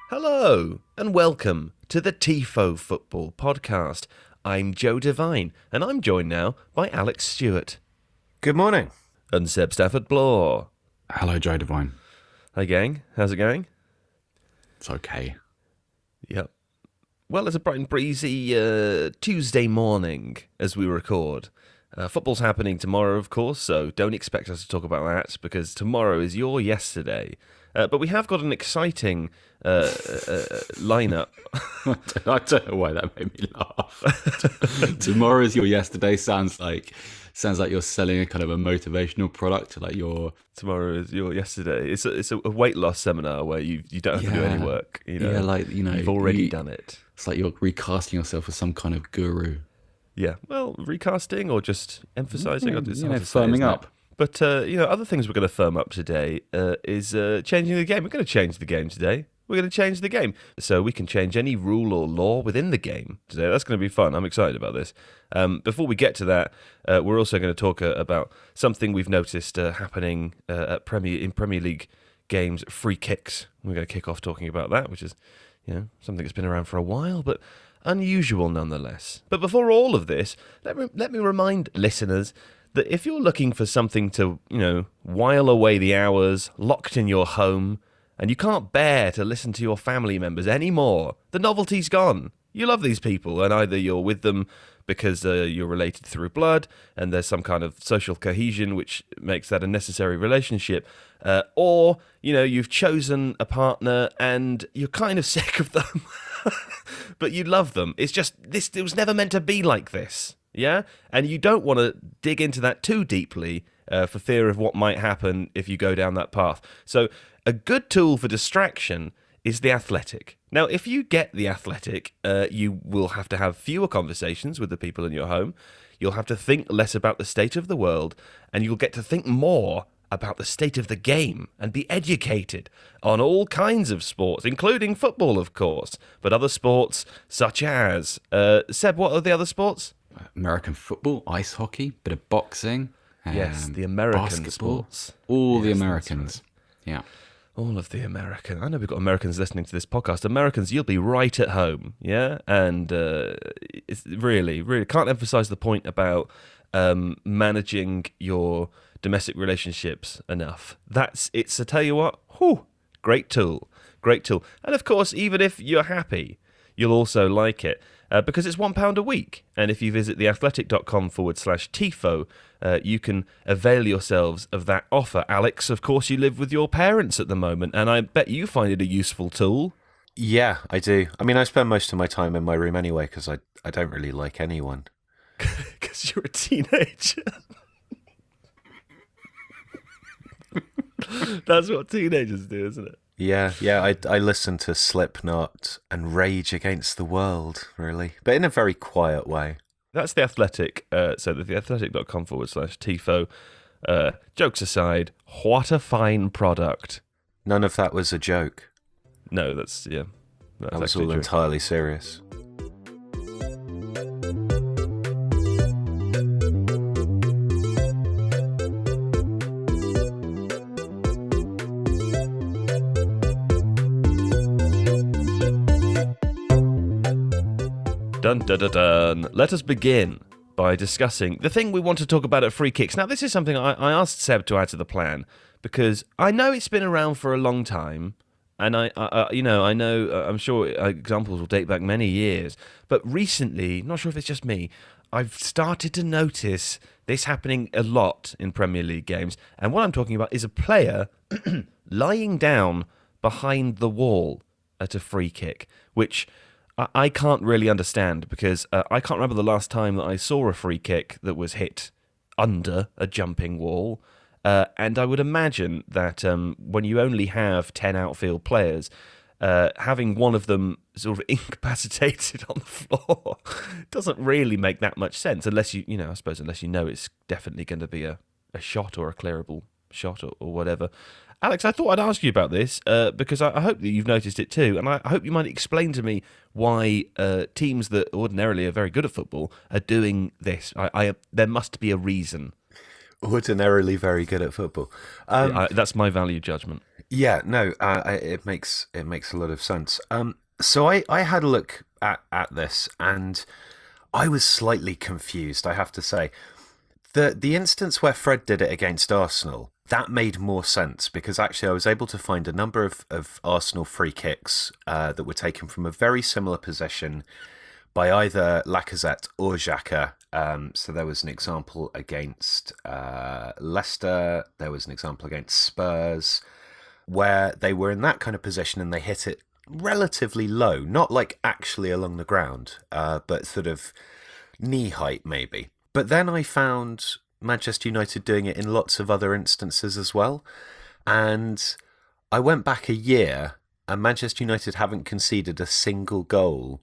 Hello, and welcome to the Tifo Football Podcast. I'm Joe Devine, and I'm joined now by Alex Stewart. Good morning. And Seb Stafford-Bloor. Hello, Joe Devine. Hi, gang. How's it going? It's okay. Yep. Well, it's a bright and breezy Tuesday morning as we record. Football's happening tomorrow, of course, so don't expect us to talk about that because tomorrow is your yesterday. But we have got an exciting lineup. I don't know why that made me laugh. Tomorrow is your yesterday sounds like you're selling a kind of a motivational product, like your Tomorrow is your yesterday. It's a weight loss seminar where you don't have to do any work. You've already done it. It's like you're recasting yourself as some kind of guru. Yeah, well, recasting or just emphasising, firming up. But other things we're going to firm up today is changing the game. We're going to change the game today. We're going to change the game so we can change any rule or law within the game today. That's going to be fun. I'm excited about this. Before we get to that, we're also going to talk about something we've noticed happening in Premier League games, free kicks. We're going to kick off talking about that, which is something that's been around for a while, but unusual nonetheless. But before all of this, let me remind listeners that if you're looking for something to, while away the hours locked in your home, and you can't bear to listen to your family members anymore, the novelty's gone. You love these people, and either you're with them because you're related through blood, and there's some kind of social cohesion which makes that a necessary relationship, or, you've chosen a partner and you're kind of sick of them, but you love them. It's just, it was never meant to be like this. Yeah? And you don't want to dig into that too deeply for fear of what might happen if you go down that path. So a good tool for distraction is The Athletic. Now, if you get The Athletic, you will have to have fewer conversations with the people in your home. You'll have to think less about the state of the world, and you'll get to think more about the state of the game and be educated on all kinds of sports, including football, of course, but other sports such as... Seb, what are the other sports? American football, ice hockey, bit of boxing. Yes, the American basketball, sports. All the Americans. Right. Yeah. All of the American. I know we've got Americans listening to this podcast. Americans, you'll be right at home, yeah? And it's really, really can't emphasize the point about managing your domestic relationships enough. I tell you what, great tool. And of course, even if you're happy, you'll also like it. Because it's £1 a week. And if you visit theathletic.com/Tifo, you can avail yourselves of that offer. Alex, of course, you live with your parents at the moment, and I bet you find it a useful tool. Yeah, I do. I mean, I spend most of my time in my room anyway because I don't really like anyone. Because you're a teenager. That's what teenagers do, isn't it? Yeah, I listen to Slipknot and Rage Against the World, really, but in a very quiet way. That's The Athletic, so theathletic.com/Tifo. Jokes aside, what a fine product. None of that was a joke. No, that's that was all entirely serious. Dun, dun, dun, dun. Let us begin by discussing the thing we want to talk about at free kicks. Now, this is something I asked Seb to add to the plan because I know it's been around for a long time, and I'm sure examples will date back many years. But recently, not sure if it's just me, I've started to notice this happening a lot in Premier League games. And what I'm talking about is a player lying down behind the wall at a free kick, which I can't really understand because I can't remember the last time that I saw a free kick that was hit under a jumping wall. And I would imagine that when you only have 10 outfield players, having one of them sort of incapacitated on the floor doesn't really make that much sense unless unless you know it's definitely going to be a shot or a clearable shot or whatever. Alex, I thought I'd ask you about this because I hope that you've noticed it too, and I hope you might explain to me why teams that ordinarily are very good at football are doing this. There must be a reason. Ordinarily very good at football. That's my value judgment. Yeah, no, it makes a lot of sense. So I had a look at this, and I was slightly confused, I have to say. The instance where Fred did it against Arsenal, that made more sense because actually I was able to find a number of Arsenal free kicks that were taken from a very similar position by either Lacazette or Xhaka. So there was an example against Leicester, there was an example against Spurs, where they were in that kind of position and they hit it relatively low, not like actually along the ground, but sort of knee height maybe. But then I found Manchester United doing it in lots of other instances as well. And I went back a year and Manchester United haven't conceded a single goal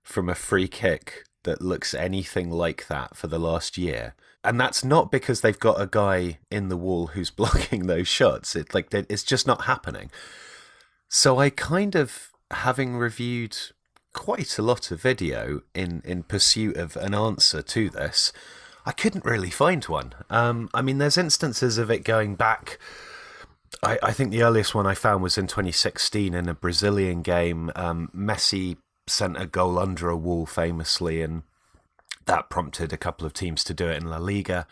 from a free kick that looks anything like that for the last year. And that's not because they've got a guy in the wall who's blocking those shots. It's just not happening. So I kind of, having reviewed quite a lot of video in pursuit of an answer to this, I couldn't really find one. I mean, there's instances of it going back. I think the earliest one I found was in 2016 in a Brazilian game. Messi sent a goal under a wall famously, and that prompted a couple of teams to do it in La Liga.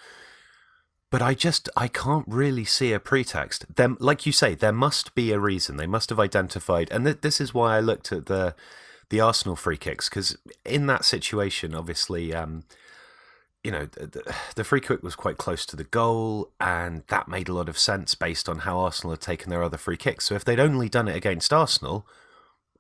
But I can't really see a pretext. Like you say, there must be a reason. They must have identified, and this is why I looked at the Arsenal free kicks, because in that situation, obviously, the free kick was quite close to the goal, and that made a lot of sense based on how Arsenal had taken their other free kicks. So if they'd only done it against Arsenal,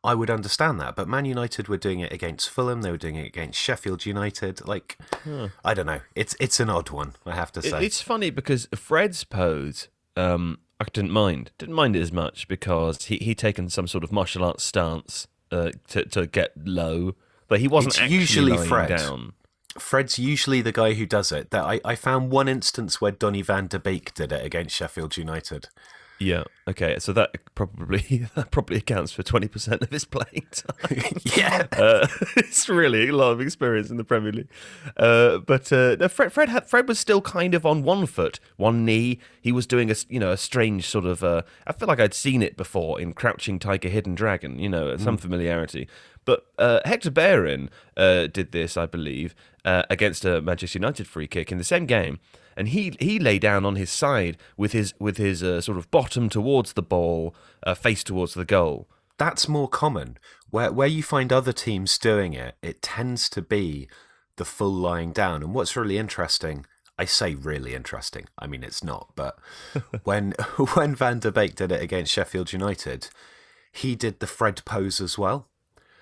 I would understand that. But Man United were doing it against Fulham. They were doing it against Sheffield United. I don't know. It's an odd one, I have to say. It's funny because Fred's pose, I didn't mind it as much because he'd taken some sort of martial arts stance to get low, but he wasn't actually usually lying Fred. down. Fred's usually the guy who does it. That I found one instance where Donny van de Beek did it against Sheffield United. Yeah. Okay. So that probably accounts for 20% of his playing time. Yeah. It's really a lot of experience in the Premier League. But no, Fred was still kind of on one foot, one knee. He was doing a strange sort of. I feel like I'd seen it before in Crouching Tiger, Hidden Dragon. Some familiarity. But Hector Bellerin did this, I believe, against a Manchester United free kick in the same game. And he lay down on his side with his sort of bottom towards the ball, face towards the goal. That's more common. Where you find other teams doing it, it tends to be the full lying down. And what's really interesting, I say really interesting, I mean it's not, but when Van der Beek did it against Sheffield United, he did the Fred pose as well.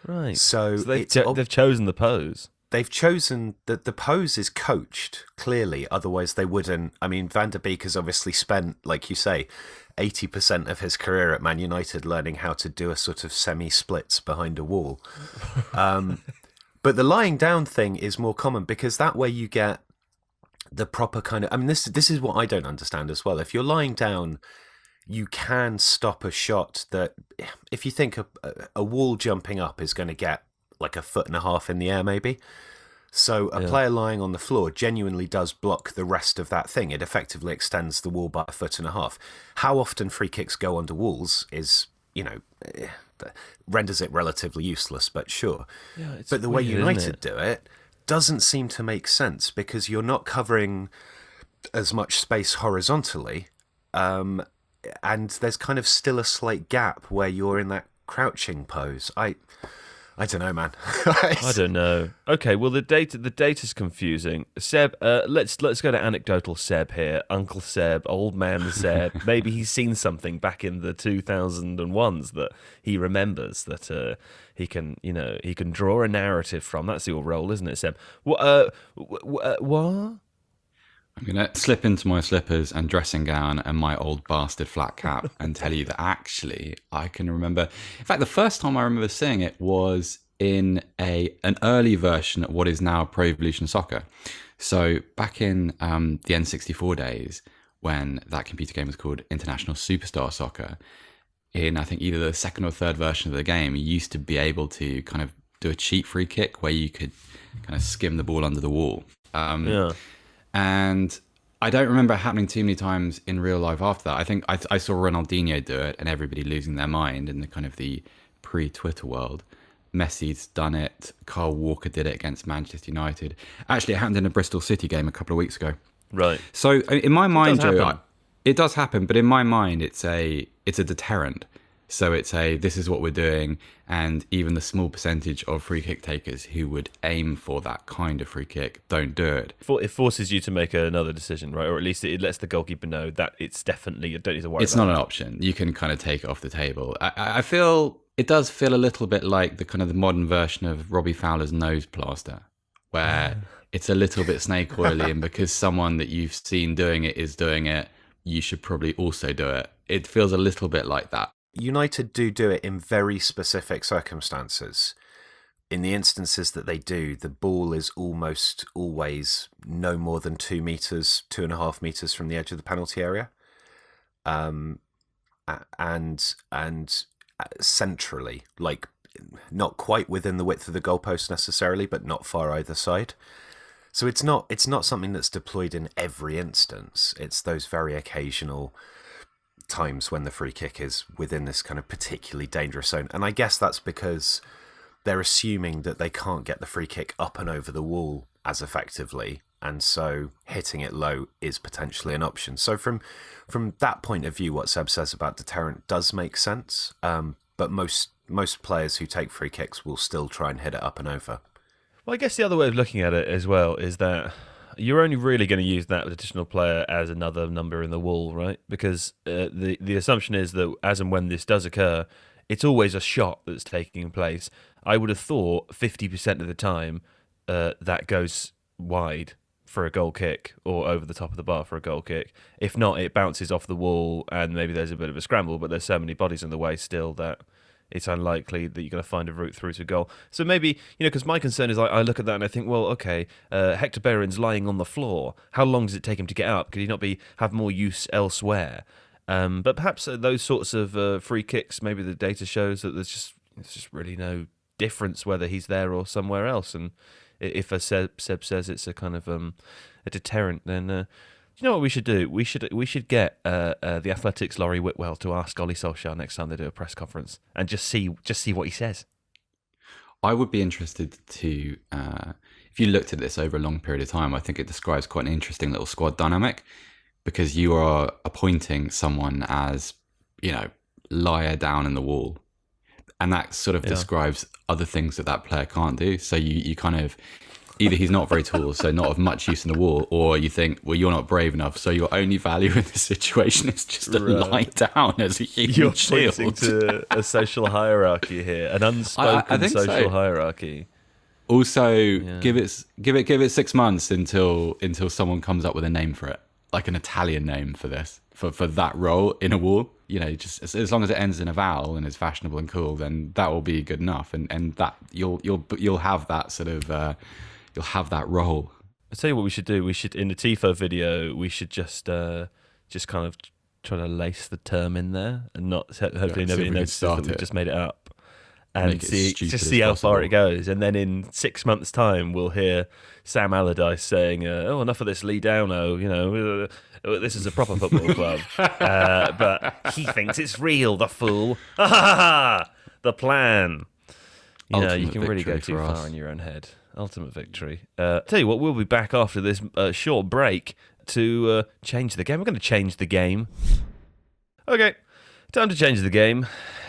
Right. So they've chosen the pose. They've chosen that the pose is coached, clearly, otherwise they wouldn't. I mean, Van der Beek has obviously spent, like you say, 80% of his career at Man United learning how to do a sort of semi-splits behind a wall. But the lying down thing is more common because that way you get the proper kind of... I mean, this is what I don't understand as well. If you're lying down, you can stop a shot that... If you think a wall jumping up is going to get like 1.5 feet in the air maybe. So a player lying on the floor genuinely does block the rest of that thing. It effectively extends the wall by 1.5 feet. How often free kicks go under walls is, renders it relatively useless, but sure. Yeah, but the way United do it doesn't seem to make sense because you're not covering as much space horizontally, and there's kind of still a slight gap where you're in that crouching pose. I don't know, man. I don't know. Okay, well the data's confusing. Seb, let's go to anecdotal Seb here. Uncle Seb, old man Seb. Maybe he's seen something back in the 2001s that he remembers that he can draw a narrative from. That's your role, isn't it, Seb? What? I'm going to slip into my slippers and dressing gown and my old bastard flat cap and tell you that actually I can remember... In fact, the first time I remember seeing it was in an early version of what is now Pro Evolution Soccer. So back in the N64 days, when that computer game was called International Superstar Soccer, in I think either the second or third version of the game, you used to be able to kind of do a cheap free kick where you could kind of skim the ball under the wall. And I don't remember it happening too many times in real life after that. I think I saw Ronaldinho do it and everybody losing their mind in the kind of the pre-Twitter world. Messi's done it. Kyle Walker did it against Manchester United. Actually, it happened in a Bristol City game a couple of weeks ago. Right. So in my mind, Joe, happen. it does happen, but in my mind, it's a deterrent. So this is what we're doing, and even the small percentage of free kick takers who would aim for that kind of free kick don't do it. It forces you to make another decision, right? Or at least it lets the goalkeeper know that it's definitely, you don't need to worry It's about not an option. You can kind of take it off the table. I feel it does feel a little bit like the kind of the modern version of Robbie Fowler's nose plaster, where it's a little bit snake oily, and because someone that you've seen doing it is doing it, you should probably also do it. It feels a little bit like that. United do it in very specific circumstances. In the instances that they do, the ball is almost always no more than 2 meters, 2.5 meters from the edge of the penalty area, and centrally, like not quite within the width of the goalpost necessarily, but not far either side. So it's not something that's deployed in every instance. It's those very occasional times when the free kick is within this kind of particularly dangerous zone. And I guess that's because they're assuming that they can't get the free kick up and over the wall as effectively, and so hitting it low is potentially an option. So from that point of view, what Seb says about deterrent does make sense, but most players who take free kicks will still try and hit it up and over. Well, I guess the other way of looking at it as well is that you're only really going to use that additional player as another number in the wall, right? Because the assumption is that as and when this does occur, it's always a shot that's taking place. I would have thought 50% of the time that goes wide for a goal kick or over the top of the bar for a goal kick. If not, it bounces off the wall and maybe there's a bit of a scramble, but there's so many bodies in the way still that it's unlikely that you're going to find a route through to goal. So maybe, because my concern is I look at that and I think, well, okay, Hector Bellerin's lying on the floor. How long does it take him to get up? Could he not have more use elsewhere? But perhaps those sorts of free kicks, maybe the data shows that there's just really no difference whether he's there or somewhere else. And if Seb says it's a kind of a deterrent, then you know what we should do? We should get the Athletics' Laurie Whitwell to ask Ollie Solskjaer next time they do a press conference and just see what he says. I would be interested to, if you looked at this over a long period of time, I think it describes quite an interesting little squad dynamic, because you are appointing someone as, liar down in the wall. And that sort of describes other things that player can't do. So you kind of, either he's not very tall, so not of much use in the wall, or you think, well, you're not brave enough, so your only value in this situation is just to lie down as a human You're shield. pointing to a social hierarchy here, an unspoken social hierarchy. Also, give it 6 months until someone comes up with a name for it, like an Italian name for this, for that role in a wall. Just as long as it ends in a vowel and is fashionable and cool, then that will be good enough, and that you'll have that sort of you'll have that role. I'll tell you what we should do. We should, in the Tifo video, we should just kind of try to lace the term in there and not hopefully nobody notices that we've just made it up. And see how far it goes. And then in 6 months' time, we'll hear Sam Allardyce saying, enough of this Lee Downo, this is a proper football club. But he thinks it's real, the fool. The plan. You can really go too far in your own head. Ultimate victory. Tell you what, we'll be back after this short break to change the game. We're going to change the game. Okay. Time to change the game.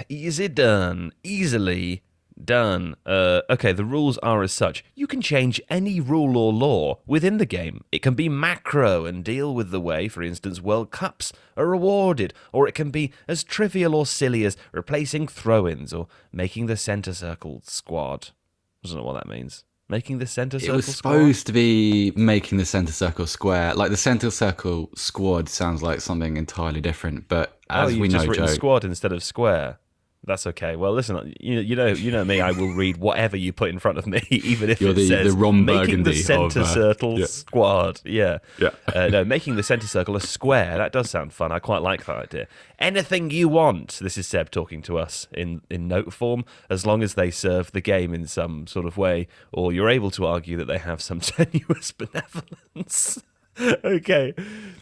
Easy done. Easily done. Okay, the rules are as such. You can change any rule or law within the game. It can be macro and deal with the way, for instance, World Cups are awarded, or it can be as trivial or silly as replacing throw-ins or making the centre circle squad. I don't know what that means. Making the centre circle squad? It was supposed to be making the centre circle square. Like the centre circle squad sounds like something entirely different, but as we know, just written Joe, squad instead of square. That's okay. Well, listen, you know me. I will read whatever you put in front of me, even if it says the Ron making the Burgundy centre circle squad. Yeah. Yeah. No, making the centre circle a square. That does sound fun. I quite like that idea. Anything you want. This is Seb talking to us in note form, as long as they serve the game in some sort of way, or you're able to argue that they have some tenuous benevolence. Okay,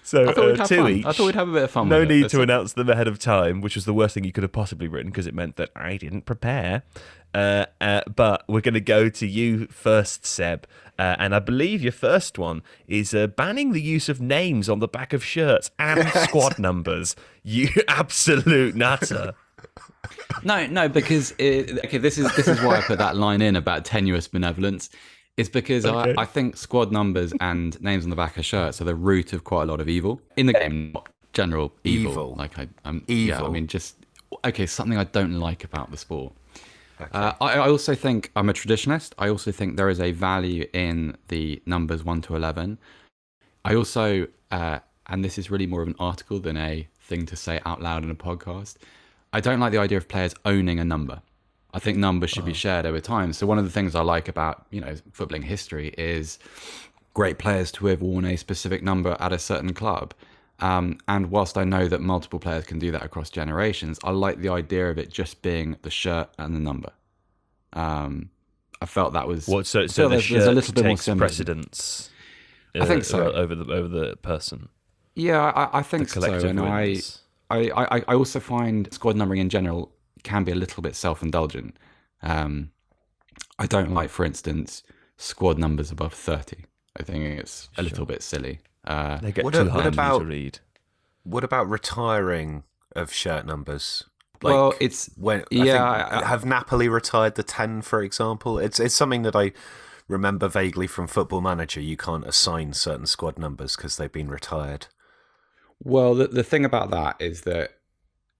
so I thought we'd have two fun. each. I thought we'd have a bit of fun. No with it. need That's to it. announce them ahead of time, which was the worst thing you could have possibly written because it meant that I didn't prepare. But we're going to go to you first, Seb. And I believe your first one is banning the use of names on the back of shirts and squad numbers. You absolute nutter. No, because this is why I put that line in about tenuous benevolence. It's because Okay. I think squad numbers and names on the back of shirts are the root of quite a lot of evil in the game. Not general evil. Like I'm Evil. Yeah, I mean, just something I don't like about the sport. Okay. I also think I'm a traditionalist. I also think there is a value in the numbers 1 to 11. I also, and this is really more of an article than a thing to say out loud in a podcast, I don't like the idea of players owning a number. I think numbers should be shared over time. So one of the things I like about, footballing history is great players to have worn a specific number at a certain club. And whilst I know that multiple players can do that across generations, I like the idea of it just being the shirt and the number. I felt that was... So there's the a shirt little bit more takes symbolism. precedence. I think so. Over the person. Yeah, I think The so. collective And wins. I also find squad numbering in general can be a little bit self-indulgent. I don't like, for instance, squad numbers above 30. I think it's a little bit silly. They get What too a- what hard about- to read. What about retiring of shirt numbers? Well, it's... when have Napoli retired the 10, for example? It's something that I remember vaguely from Football Manager. You can't assign certain squad numbers because they've been retired. Well, the thing about that is that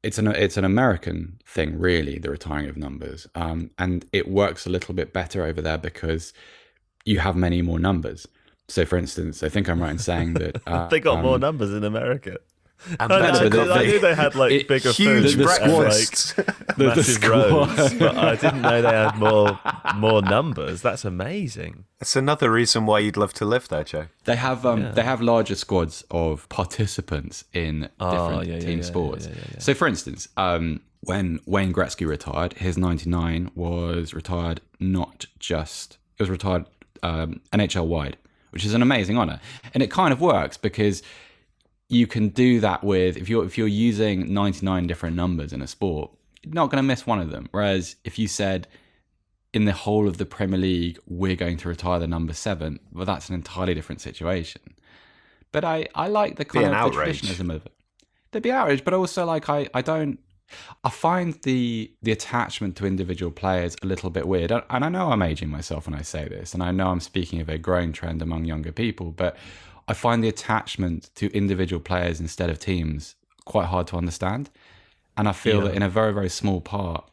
it's an American thing, really, the retiring of numbers, and it works a little bit better over there because you have many more numbers. So, for instance, I think I'm right in saying that They got more numbers in America. And I better knew they had like bigger huge food and breakfasts. like massive roads, but I didn't know they had more numbers. That's amazing. It's another reason why you'd love to live there, Joe. they have larger squads of participants in different team sports. Yeah. So, for instance, when Wayne Gretzky retired, his 99 was retired retired NHL wide, which is an amazing honor, and it kind of works because you can do that with if you're using 99 different numbers in a sport, you're not going to miss one of them. Whereas if you said in the whole of the Premier League we're going to retire the number 7, well, that's an entirely different situation. But I like the kind of the traditionalism of it. There'd be outrage, but also like I find the attachment to individual players a little bit weird. And I know I'm aging myself when I say this, and I know I'm speaking of a growing trend among younger people, but I find the attachment to individual players instead of teams quite hard to understand. And I feel that in a very, very small part,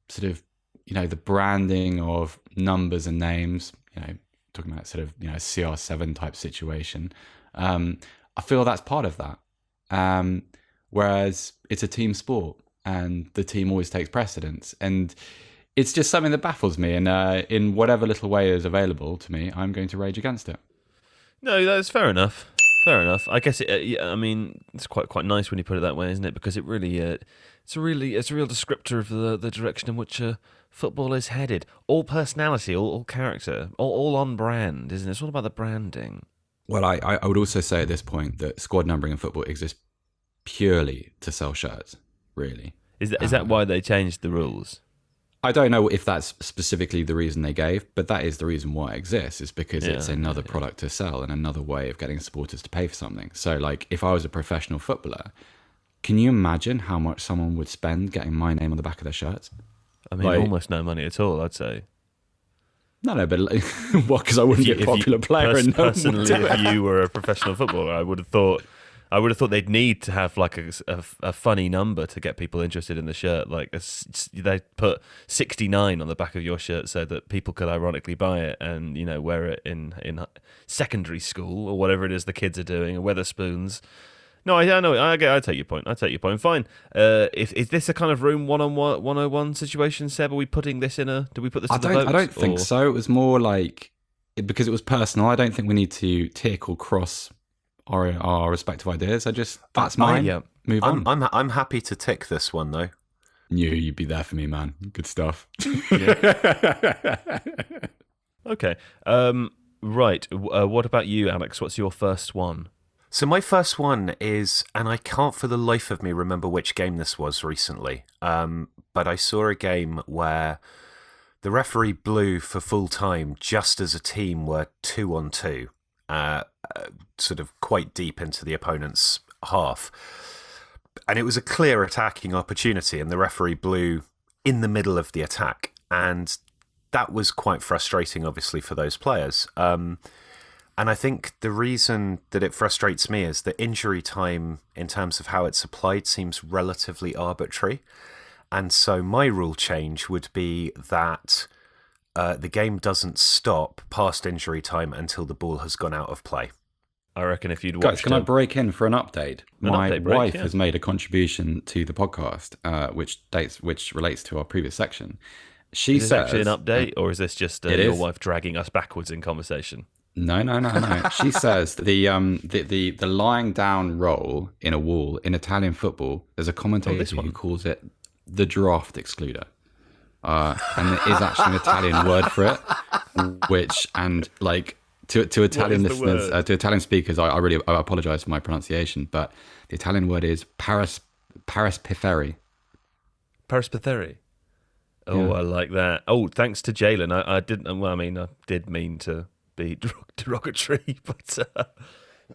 sort of, the branding of numbers and names, talking about sort of, CR7 type situation, I feel that's part of that. Whereas it's a team sport and the team always takes precedence. And it's just something that baffles me. And in whatever little way is available to me, I'm going to rage against it. No, that's fair enough. Fair enough. I guess I mean, it's quite nice when you put it that way, isn't it? Because it really, it's a real descriptor of the direction in which football is headed. All personality, all character, all on brand, isn't it? It's all about the branding. Well, I would also say at this point that squad numbering in football exists purely to sell shirts. Really, is that why they changed the rules? I don't know if that's specifically the reason they gave, but that is the reason why it exists, is because it's another product to sell and another way of getting supporters to pay for something. So, like, if I was a professional footballer, can you imagine how much someone would spend getting my name on the back of their shirts? I mean, almost no money at all, I'd say. No, but what? Because I wouldn't be a popular player. And personally, if you were a professional footballer, I would have thought they'd need to have like a funny number to get people interested in the shirt. Like they put 69 on the back of your shirt so that people could ironically buy it and wear it in secondary school or whatever it is the kids are doing, or Weatherspoons. No, I know. I take your point. Fine. Is this a kind of room 101 situation, Seb? Are we putting this in a? Do we put this? I don't think so. It was more like because it was personal. I don't think we need to tick or cross our respective ideas. That's mine. Move on. I'm happy to tick this one though. Knew you'd be there for me, man. Good stuff. Okay. Right. What about you, Alex? What's your first one? So my first one is, and I can't for the life of me remember which game this was recently, but I saw a game where the referee blew for full time just as a team were 2-on-2, sort of quite deep into the opponent's half. And it was a clear attacking opportunity, and the referee blew in the middle of the attack. And that was quite frustrating, obviously, for those players. And I think the reason that it frustrates me is that injury time, in terms of how it's applied, seems relatively arbitrary. And so my rule change would be that the game doesn't stop past injury time until the ball has gone out of play. I reckon if you'd Guys, watched can I break in for an update? My update break, wife yeah. has made a contribution to the podcast, which relates to our previous section. She is this says, actually an update, or is this just It your is. wife dragging us backwards in conversation? No. She says the lying down roll in a wall in Italian football, there's a commentator who calls it the draft excluder. And there is actually an Italian word for it, which, and like to Italian listeners, to Italian speakers, I apologize for my pronunciation, but the Italian word is paraspiferi. Paraspitheri. Oh, Yeah. I like that. Oh, thanks to Jalen. I didn't. Well, I mean, I did mean to be derogatory, but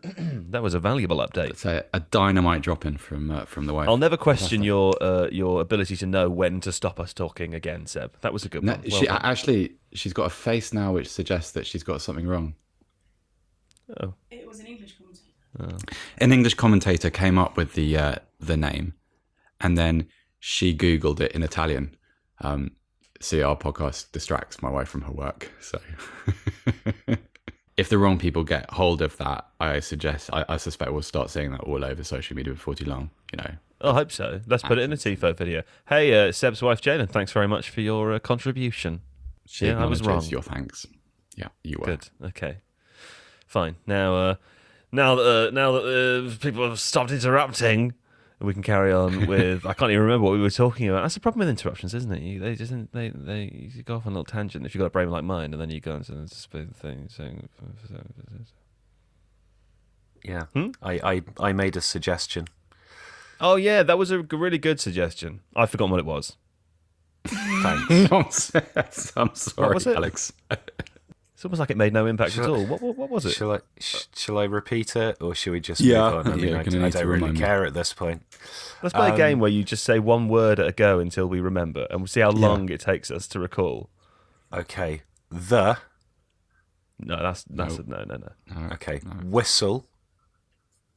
that was a valuable update. It's a dynamite drop in from the wife. I'll never question your ability to know when to stop us talking again, Seb. That was a good one. Well done. She's got a face now which suggests that she's got something wrong. Oh. It was an English commentator. An English commentator came up with the name, and then she Googled it in Italian. See, our podcast distracts my wife from her work, so if the wrong people get hold of that, I suspect we'll start seeing that all over social media before too long. You know. I hope so. Let's put it in a Tifo video. Hey, Seb's wife, Jalen, thanks very much for your contribution. She I was wrong. Your thanks. Yeah, you were. Good. Okay. Fine. Now that people have stopped interrupting, we can carry on with. I can't even remember what we were talking about. That's the problem with interruptions, isn't it? You go off on a little tangent if you've got a brain like mine, and then you go into this big thing. Yeah, I made a suggestion. Oh yeah, that was a really good suggestion. I've forgotten what it was. Thanks. I'm sorry, was it? Alex. It's almost like it made no impact at all. What was it? Shall I repeat it, or should we just Yeah, move on? I mean, you're I gonna need to don't really remind me. care at this point. Let's play a game where you just say one word at a go until we remember, and we'll see how long it takes us to recall. Okay, No, that's no. Okay, whistle.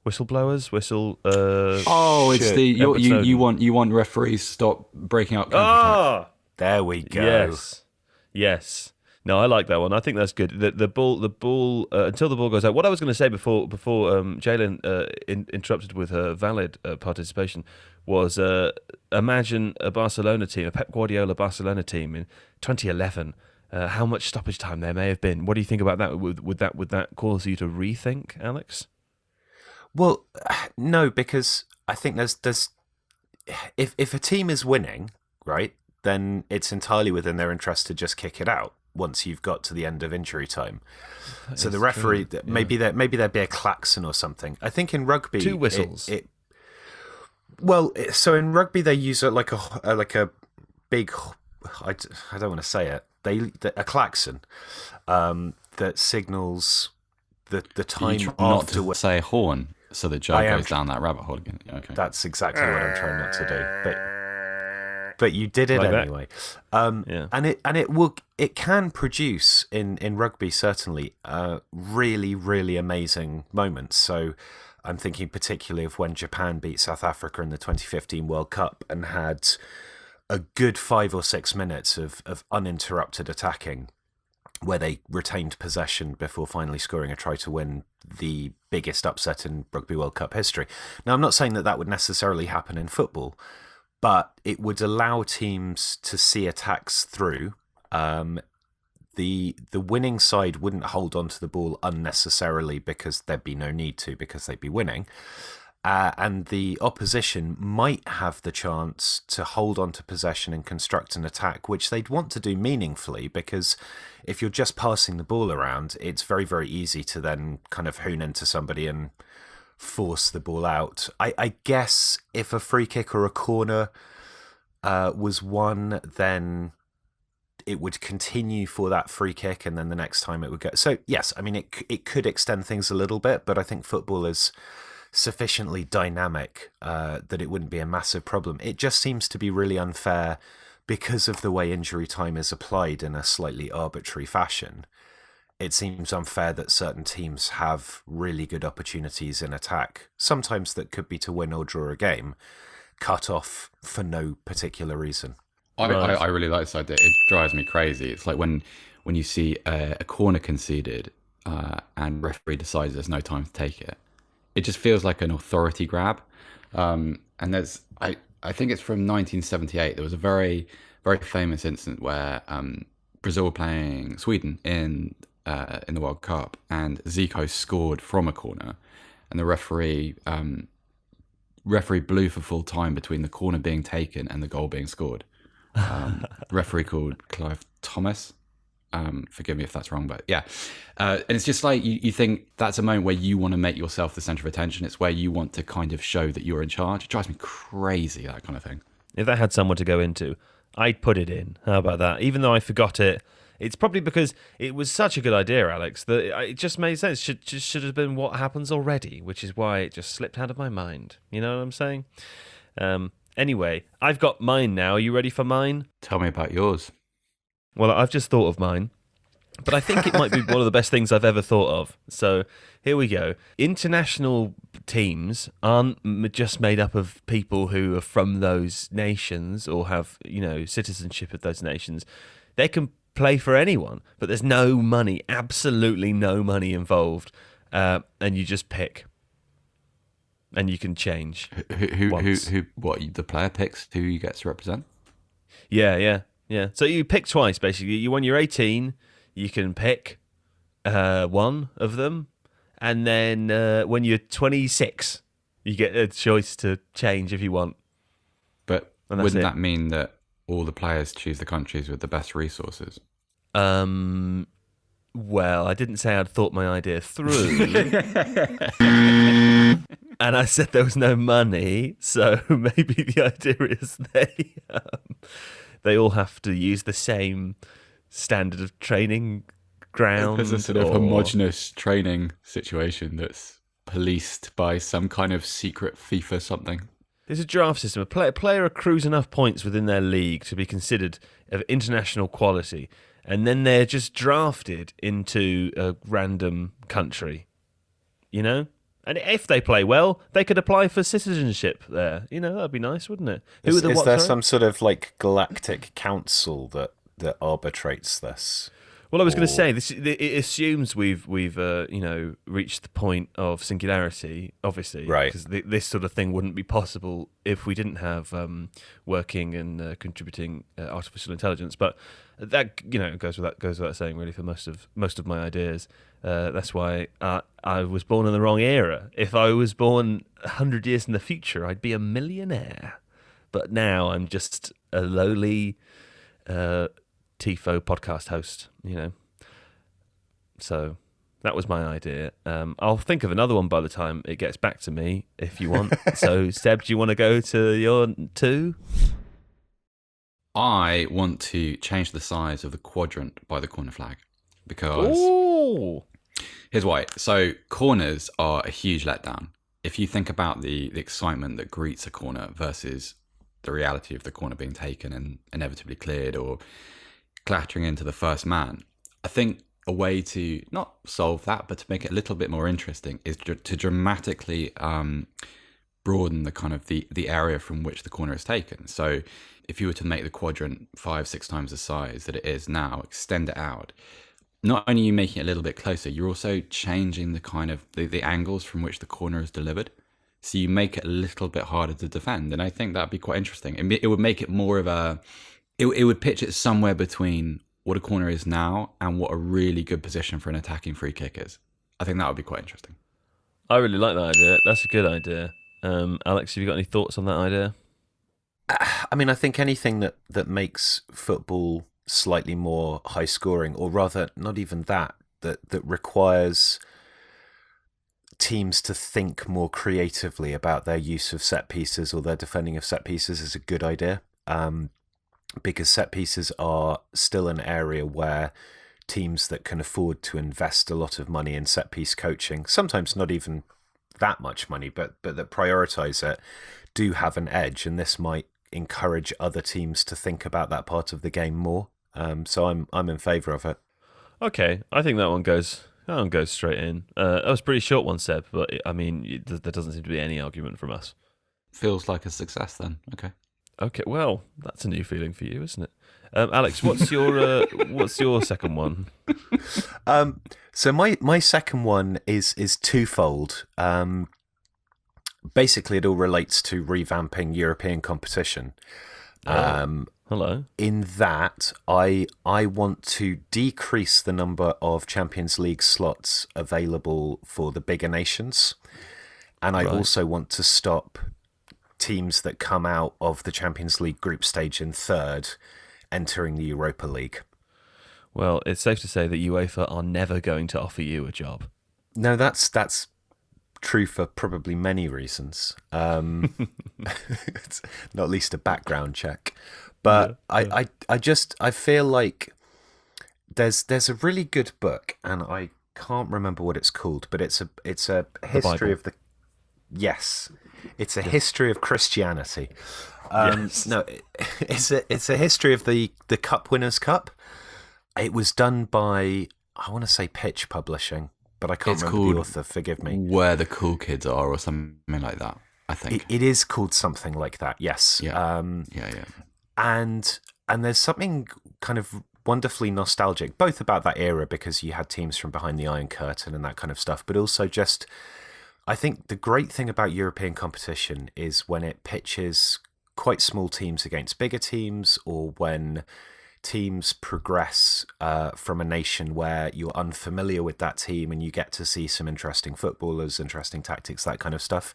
Whistleblowers, whistle. Oh, it's Shit. you want referees stop breaking up. There we go. Yes. No, I like that one. I think that's good. The ball until the ball goes out. What I was going to say before Jalen interrupted with her valid participation was imagine a Barcelona team, a Pep Guardiola Barcelona team in 2011. How much stoppage time there may have been. What do you think about that? Would that cause you to rethink, Alex? Well, no, because I think there's if a team is winning, right, then it's entirely within their interest to just kick it out once you've got to the end of injury time. So the referee, maybe there'd be a klaxon or something. I think in rugby, 2 whistles. So in rugby they use it like a big. I don't want to say it. A klaxon that signals the time not after. to say horn, so that Joe goes down that rabbit hole again. Okay. That's exactly what I'm trying not to do. But you did it Like that? anyway. Yeah. And it can produce in rugby certainly really, really amazing moments. So I'm thinking particularly of when Japan beat South Africa in the 2015 World Cup and had a good 5 or 6 minutes of uninterrupted attacking, where they retained possession before finally scoring a try to win the biggest upset in Rugby World Cup history. Now, I'm not saying that would necessarily happen in football, but it would allow teams to see attacks through. The winning side wouldn't hold on to the ball unnecessarily because there'd be no need to, because they'd be winning. and the opposition might have the chance to hold on to possession and construct an attack, which they'd want to do meaningfully, because if you're just passing the ball around, it's very, very easy to then kind of hoon into somebody and force the ball out. I guess if a free kick or a corner was won, then it would continue for that free kick, and then the next time it would go. So yes, I mean, it could extend things a little bit, but I think football is sufficiently dynamic that it wouldn't be a massive problem. It just seems to be really unfair because of the way injury time is applied in a slightly arbitrary fashion. It seems unfair that certain teams have really good opportunities in attack, sometimes that could be to win or draw a game, cut off for no particular reason. I really like this idea. It drives me crazy. It's like when you see a corner conceded and referee decides there's no time to take it. It just feels like an authority grab. And there's, I think it's from 1978. There was a very, very famous incident where Brazil were playing Sweden in the World Cup, and Zico scored from a corner, and the referee blew for full time between the corner being taken and the goal being scored. Referee called Clive Thomas. Forgive me if that's wrong, but yeah. And it's just like you think that's a moment where you want to make yourself the center of attention. It's where you want to kind of show that you're in charge. It drives me crazy, that kind of thing. If that had someone to go into, I'd put it in. How about that? Even though I forgot it, it's probably because it was such a good idea, Alex, that it just made sense. Should have been what happens already, which is why it just slipped out of my mind. You know what I'm saying? Anyway, I've got mine now. Are you ready for mine? Tell me about yours. Well, I've just thought of mine, but I think it might be one of the best things I've ever thought of. So here we go. International teams aren't just made up of people who are from those nations or have, citizenship of those nations. They can play for anyone, but there's no money, absolutely no money involved, and you just pick. And you can change. What the player picks who you get to represent? Yeah. So you pick twice, basically. When you're 18, you can pick one of them. And then when you're 26, you get a choice to change if you want. But wouldn't that mean that all the players choose the countries with the best resources? Well, I didn't say I'd thought my idea through. And I said there was no money. So maybe the idea is they all have to use the same standard of training ground. There's a sort of homogenous training situation that's policed by some kind of secret FIFA something. There's a draft system. A player accrues enough points within their league to be considered of international quality, and then they're just drafted into a random country, And if they play well, they could apply for citizenship there. That'd be nice, wouldn't it? Is there some sort of like galactic council that arbitrates this? Well, I was going to say it assumes we've reached the point of singularity, obviously, right? Because this sort of thing wouldn't be possible if we didn't have working and contributing artificial intelligence. But that goes without saying, really, for most of my ideas. That's why I was born in the wrong era. If I was born 100 years in the future, I'd be a millionaire. But now I'm just a lowly Tifo podcast host, So that was my idea. I'll think of another one by the time it gets back to me, if you want. So, Seb, do you want to go to your two? I want to change the size of the quadrant by the corner flag because... Ooh. Here's why. So corners are a huge letdown. If you think about the excitement that greets a corner versus the reality of the corner being taken and inevitably cleared or clattering into the first man, I think a way to not solve that, but to make it a little bit more interesting is to dramatically broaden the kind of the area from which the corner is taken. So if you were to make the quadrant 5-6 times the size that it is now, extend it out, not only are you making it a little bit closer, you're also changing the kind of the angles from which the corner is delivered. So you make it a little bit harder to defend. And I think that'd be quite interesting. It would make it more of it would pitch it somewhere between what a corner is now and what a really good position for an attacking free kick is. I think that would be quite interesting. I really like that idea. That's a good idea. Alex, have you got any thoughts on that idea? I mean, I think anything that makes football slightly more high scoring, or rather, not even that requires teams to think more creatively about their use of set pieces or their defending of set pieces is a good idea. Because set pieces are still an area where teams that can afford to invest a lot of money in set piece coaching, sometimes not even that much money, but that prioritize it, do have an edge, and this might encourage other teams to think about that part of the game more. So I'm in favour of it. Okay, I think that one goes straight in. That was a pretty short one, Seb, but I mean, there doesn't seem to be any argument from us. Feels like a success then. Okay, well, that's a new feeling for you, isn't it? Alex, what's your second one? So my second one is twofold. Basically, it all relates to revamping European competition. Hello. In that, I want to decrease the number of Champions League slots available for the bigger nations, and I also want to stop teams that come out of the Champions League group stage in third entering the Europa League. Well, it's safe to say that UEFA are never going to offer you a job. No, that's true for probably many reasons. It's not least a background check. But yeah. I feel like there's a really good book, and I can't remember what it's called, but it's a history of the it's a history of Christianity. No, it's a history of the Cup Winners' Cup. It was done by, I want to say, Pitch Publishing, but I can't remember the author. Forgive me. Where the Cool Kids Are, or something like that. I think it is called something like that. Yes. Yeah. And there's something kind of wonderfully nostalgic, both about that era because you had teams from behind the Iron Curtain and that kind of stuff, but also just, I think the great thing about European competition is when it pitches quite small teams against bigger teams, or when teams progress from a nation where you're unfamiliar with that team and you get to see some interesting footballers, interesting tactics, that kind of stuff.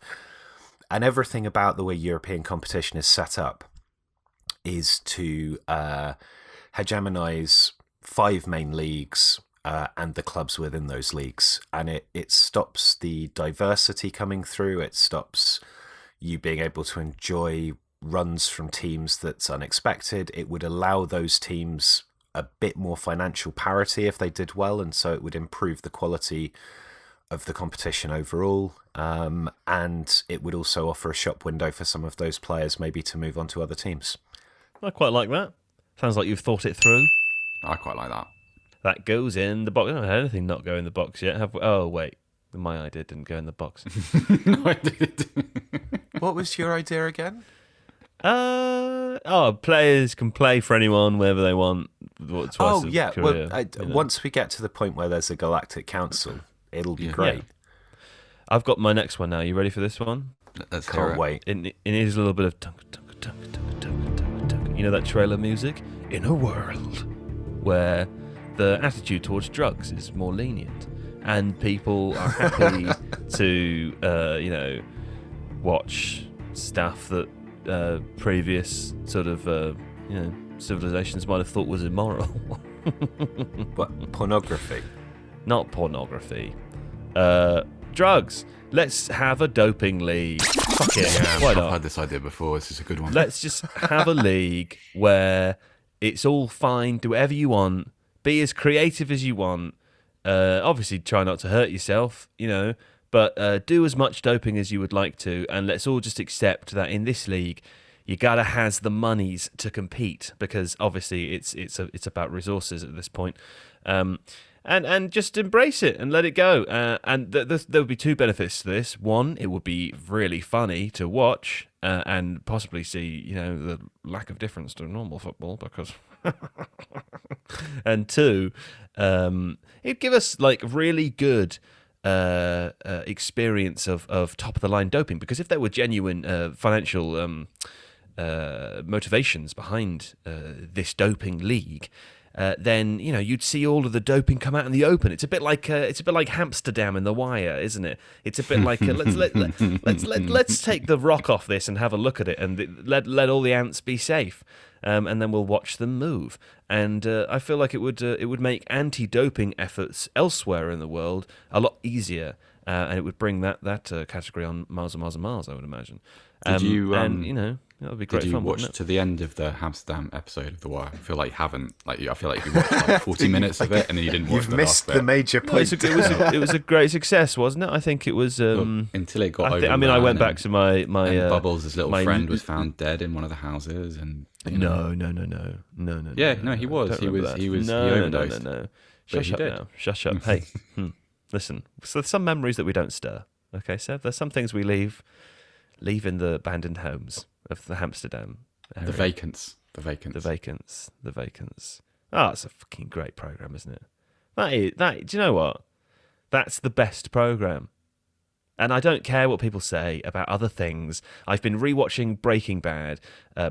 And everything about the way European competition is set up is to hegemonize 5 main leagues and the clubs within those leagues. And it stops the diversity coming through. It stops you being able to enjoy runs from teams that's unexpected. It would allow those teams a bit more financial parity if they did well, and so it would improve the quality of the competition overall. And it would also offer a shop window for some of those players maybe to move on to other teams. I quite like that. Sounds like you've thought it through. I quite like that. That goes in the box. I haven't had anything not go in the box yet. Have we? Oh, wait. My idea didn't go in the box. No, I did. What was your idea again? Players can play for anyone wherever they want. Career, once we get to the point where there's a galactic council, it'll be great. Yeah. I've got my next one now. You ready for this one? Let's Can't wait. It is a little bit of you know that trailer music? In a world where the attitude towards drugs is more lenient and people are happy to watch stuff that previous sort of civilizations might have thought was immoral. What, pornography? Not pornography. Drugs. Let's have a doping league. Fuck it. Yeah, Why I've not? had this idea before. This is a good one. Let's just have a league where it's all fine. Do whatever you want. Be as creative as you want. Obviously, try not to hurt yourself, but do as much doping as you would like to. And let's all just accept that in this league, you gotta has the monies to compete, because obviously it's about resources at this point. And just embrace it and let it go. And there would be 2 benefits to this. One, it would be really funny to watch and possibly see, the lack of difference to normal football, because... And 2, it'd give us like really good experience of top of the line doping, because if there were genuine financial motivations behind this doping league, then you'd see all of the doping come out in the open. It's a bit like Amsterdam in The Wire, isn't it? It's a bit like let's take the rock off this and have a look at it, and let all the ants be safe, and then we'll watch them move. And I feel like it would make anti-doping efforts elsewhere in the world a lot easier, and it would bring that category on miles and miles and miles, I would imagine. Did you? That would be great Did you fun. watch to the end of the Amsterdam episode of The Wire? I feel like you haven't. I feel like you watched like 40 minutes of it and then you didn't watch You've the missed last the bit. major No, point. it was a great success, wasn't it? I think it was. Until it got over. I went back to my and Bubbles, his little friend, was found dead in one of the houses, and No. Yeah, no, he was. He overdosed. No. But Shut he up did. now. Shut up. Hey, listen. So there's some memories that we don't stir. Okay, Seb. There's some things we leave in the abandoned homes of the Amsterdam area. The vacants. The vacants. Oh, it's a fucking great program, isn't it? That. Do you know what? That's the best program. And I don't care what people say about other things. I've been rewatching Breaking Bad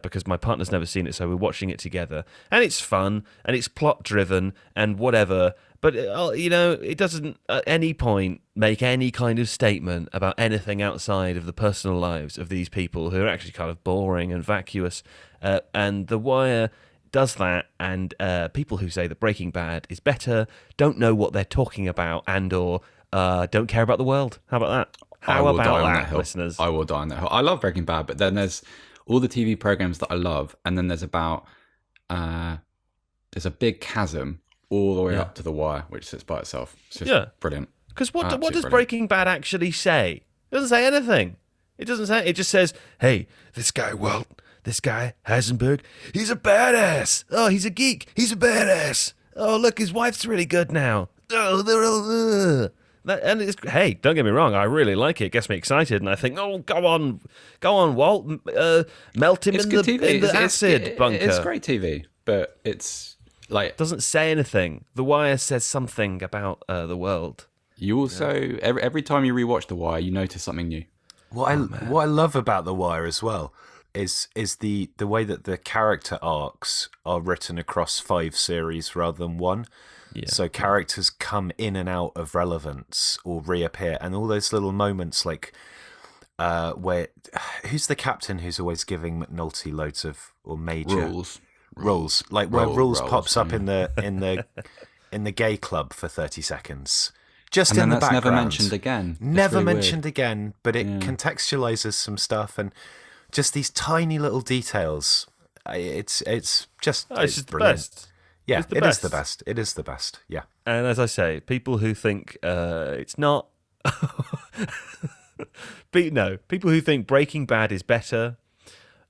because my partner's never seen it, so we're watching it together. And it's fun, and it's plot-driven, and whatever. But, it doesn't at any point make any kind of statement about anything outside of the personal lives of these people who are actually kind of boring and vacuous. And The Wire does that, and people who say that Breaking Bad is better don't know what they're talking about and/or don't care about the world. How about that? How about that, listeners? I will die on that hill. I love Breaking Bad, but then there's all the TV programs that I love, and then there's a big chasm all the way up to The Wire, which sits by itself. It's just brilliant. Because what does brilliant. Breaking Bad actually say? It doesn't say anything. It doesn't say. It just says, "Hey, this guy Heisenberg, he's a badass. Oh, he's a geek. He's a badass. Oh, look, his wife's really good now. Oh, they're all." And it's, hey, don't get me wrong, I really like it. It gets me excited, and I think, oh, go on, Walt, melt him in the acid bunker. It's great TV, but it's like doesn't say anything. The Wire says something about the world. You also every time you rewatch The Wire, you notice something new. What I love about The Wire as well is the way that the character arcs are written across 5 series rather than 1. Yeah. So characters come in and out of relevance or reappear, and all those little moments like where who's the captain who's always giving McNulty loads of or Major rules like where rules pops up in the gay club for 30 seconds. Just and in then the that's background. never mentioned again. Never really mentioned weird. again, but it contextualizes some stuff and just these tiny little details. It's just It's just the brilliant. best. Yeah, It's the it is best. the best. It is the best. Yeah. And as I say, people who think it's not... people who think Breaking Bad is better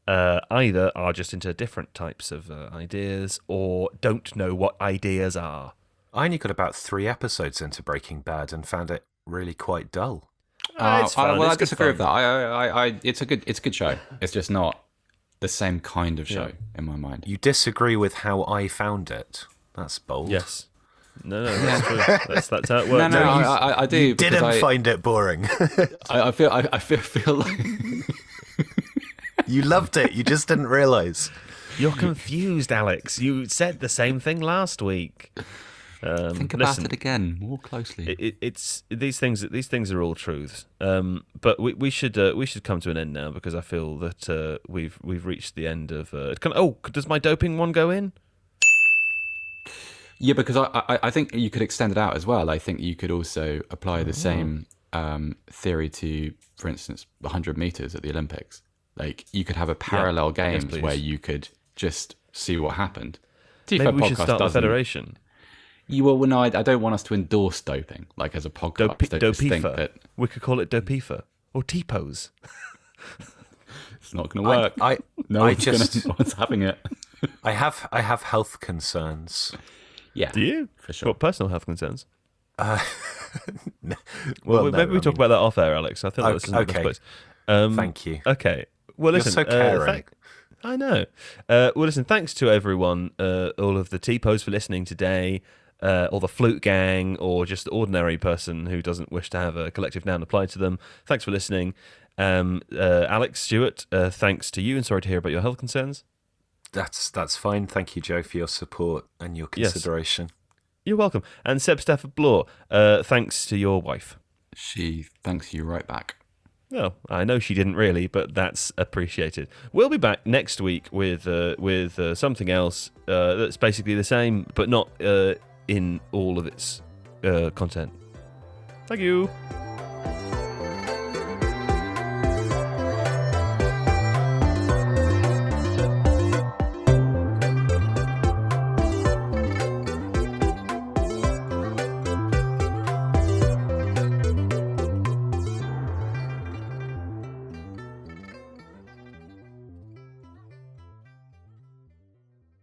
either are just into different types of ideas or don't know what ideas are. I only got about 3 episodes into Breaking Bad and found it really quite dull. It's fun. I It's good disagree with fun. that. It's a good show. It's just not the same kind of show in my mind. You disagree with how I found it. That's bold. Yes. No, that's true. That's how it works. I do. You because didn't find it boring. I feel like You loved it. You just didn't realize. You're confused, Alex. You said the same thing last week. think about it again more closely. It's these things are all truths. But we should come to an end now because I feel that we've reached the end of. Does my doping one go in? Yeah, because I think you could extend it out as well. I think you could also apply the same theory to, for instance, 100 meters at the Olympics. Like you could have a parallel games please. where you could just see what happened. Maybe Tifo we should podcast start a doesn't. federation. No, I don't want us to endorse doping, like as a podcast. I just think Dopifa. that We could call it Dopifa or Tipos. it's not going to work. No one's having it. I have health concerns. Yeah, Do you? for sure. What personal health concerns? Well, Maybe we talk about that off air, Alex. I think this isn't the best okay. place. Thank you. Okay. Well, You're listen. so caring. I know. Well, listen. Thanks to everyone, all of the T-Pos for listening today, or the Flute Gang, or just the ordinary person who doesn't wish to have a collective noun applied to them. Thanks for listening. Alex, Stewart, thanks to you, and sorry to hear about your health concerns. That's fine. Thank you, Joe, for your support and your Yes. consideration. You're welcome. And Seb Stafford-Bloor, thanks to your wife. She thanks you right back. No, I know she didn't really, but that's appreciated. We'll be back next week with something else that's basically the same, but not in all of its content. Thank you.